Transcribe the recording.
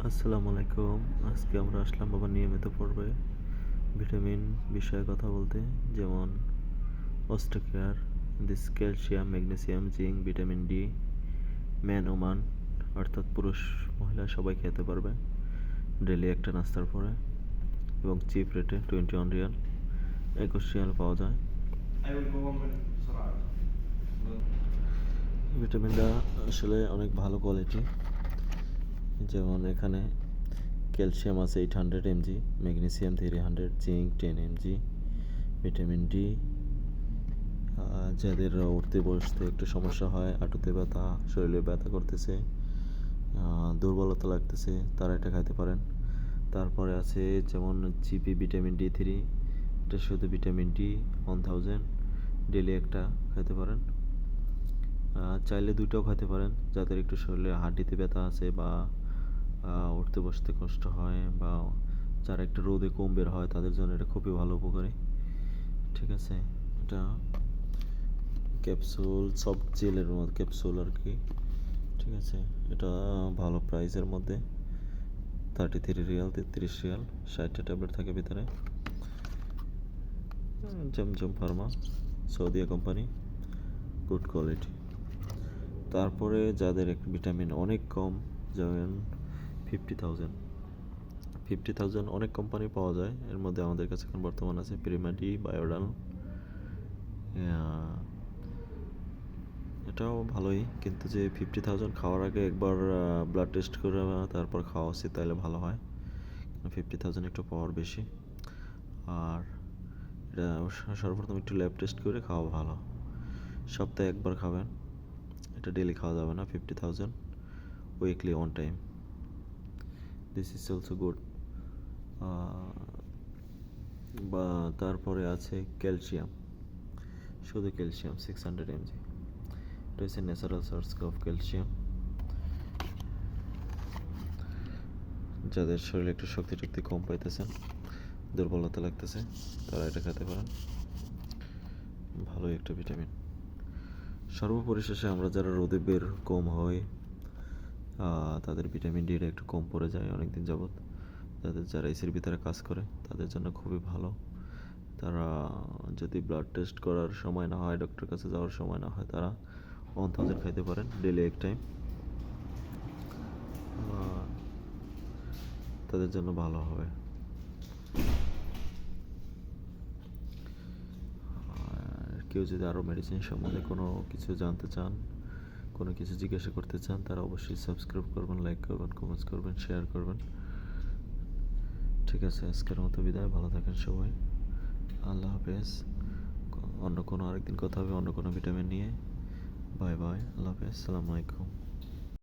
আসসালামু আলাইকুম। আজকে আমরা আসলাম আবার নিয়মিত পর্বে ভিটামিন বিষয়ে কথা বলতে, যেমন Osteocare, this calcium, magnesium, zinc, vitamin D, man woman অর্থাৎ পুরুষ মহিলা সবাই খেতে পারবে ডেলি একটা নাস্তার পরে, এবং চিপ রেটে 21 রিয়াল 21 রিয়াল পাওয়া যায়। ভিটামিনটা আসলে অনেক ভালো কোয়ালিটি, যেমন এখানে ক্যালসিয়াম আছে 800 mg, magnesium 300, zinc 10 mg, vitamin D যাদের উঠতে বসতে একটু সমস্যা হয়, হাঁটুতে ব্যথা, শরীরে ব্যথা করতেছে, দুর্বলতা লাগতেছে, তারা এটা খাইতে পারেন। তারপরে আছে যেমন জিপি ভিটামিন D3, এটা শুধু ভিটামিন ডি 1000, ডেলি একটা খাইতে পারেন। চাইলে দুইটাও খাইতে পারেন, যাদের একটু শরীরে হাড্ডিতে ব্যথা আছে বা উঠতে বসতে কষ্ট হয়, বা যারা একটু রোদে কম বের হয়, তাদের জন্য এটা খুবই ভালো উপকারী। ঠিক আছে, এটা ক্যাপসুল, সফট জেলের মধ্যে ক্যাপসুল আর কি। ঠিক আছে, এটা ভালো প্রাইসের মধ্যে 33 রিয়াল, 33 রিয়াল, 60টা ট্যাবলেট থাকে ভিতরে। Zamzam pharma, Saudia company, good quality. তারপরে যাদের ভিটামিন অনেক কম, যেমন 50,000 অনেক কোম্পানি পাওয়া যায়, এর মধ্যে আমাদের কাছে এখন বর্তমান আছে প্রিমাডি, বায়োডাল, এটাও ভালোই, কিন্তু যে 50,000 খাওয়ার আগে একবার ব্লাড টেস্ট করে তারপর খাওয়া উচিত, তাহলে ভালো হয়। 50,000 একটু পাওয়ার বেশি, আর এটা সর্বপ্রথম একটু ল্যাব টেস্ট করে খাওয়া ভালো। সপ্তাহে একবার খাবেন, এটা ডেলি খাওয়া যাবে না। 50,000 weekly, on time, this is also good. বা তারপরে আছে ক্যালসিয়াম, শুধু ক্যালসিয়াম 600 mg, এটা হচ্ছে ন্যাচারাল সোর্স অফ ক্যালসিয়াম। যাদের শরীরে একটু শক্তি কম পাইতেছেন, দুর্বলতা লাগতেছে, তারা এটা খেতে পারেন, ভালোই একটা ভিটামিন। সর্বপরিশেষে আমরা যারা রোদে বের কম হয়, তাদের ভিটামিন ডিটা একটু কম পড়ে যায় অনেকদিন যাবৎ, যারা এসির ভিতরে কাজ করে, তাদের জন্য খুবই ভালো। তারা যদি ব্লাড টেস্ট করার সময় না হয়, ডক্টর কাছে যাওয়ার সময় না হয়, তারা 1000 খাইতে পারেন ডেলি এক টাইম, তাদের জন্য ভালো হবে। কেউ যদি আরও মেডিসিন সম্বন্ধে কোনো কিছু জানতে চান, কোনো কিছু জিজ্ঞাসা করতে চান, তারা অবশ্যই সাবস্ক্রাইব করবেন, লাইক করবেন, কমেন্টস করবেন, শেয়ার করবেন। ঠিক আছে, আজকের মতো বিদায়, ভালো থাকেন সবাই, আল্লাহ হাফেজ। অন্য কোনো আরেকদিন কথা হবে অন্য কোনো ভিটামিন নিয়ে। বাই বাই, আল্লাহ হাফেজ, আসসালামু আলাইকুম।